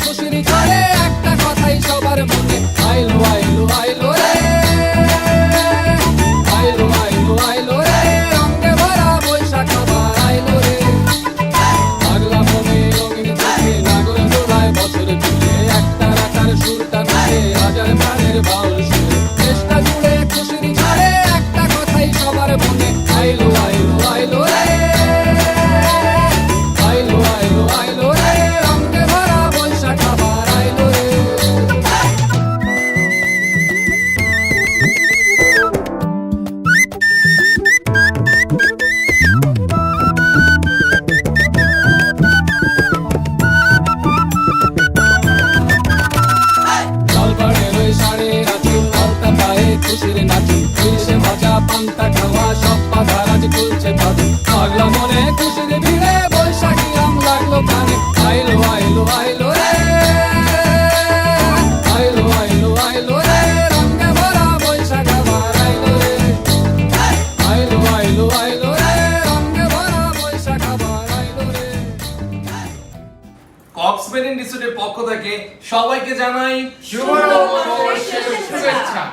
খুশির ঝড়ে একটা কথাই সবার মনে, আইলো আইলো আইলো রে, আইলো আইলো আইলো রে, রঙে ভরা বৈশাখ আবার আইলো রে। পাগলা মনে রঙিন চোখে নাগর দোলায় বছর জুড়ে, একটা রাতার সুরটা ধরে হাজার প্রাণের বাউল সুরে, চেষ্টা জুড়ে খুশির ঝড়ে একটা কথাই সবার মনে, আইলো আইলো আইলো রে, আইলো আইলো আইলো রে, রঙে ভরা বৈশাখ আবার আইলো রে। জলপাড়ের ওই শাড়ির আঁচল, আলতা পায়ে খুশির নাচল, ইলিশে ভাজা পান্তা খাওয়া সব বাধার আজ খুলছে ভাদু। পাগলা মনে খুশির ভিড়ে বৈশাখী রং লাগলো প্রাণে, আইলো আইলো আইলো রে, আইলো আইলো আইলো রে, রঙে ভরা বৈশাখ আবার আইলো রে, আইলো আইলো আইলো রে, রঙে ভরা বৈশাখ আবার আইলো রে। কক্সবাজার ইনস্টিটিউটের পক্ষ থেকে সবাইকে জানাই শুভ নববর্ষের শুভেচ্ছা।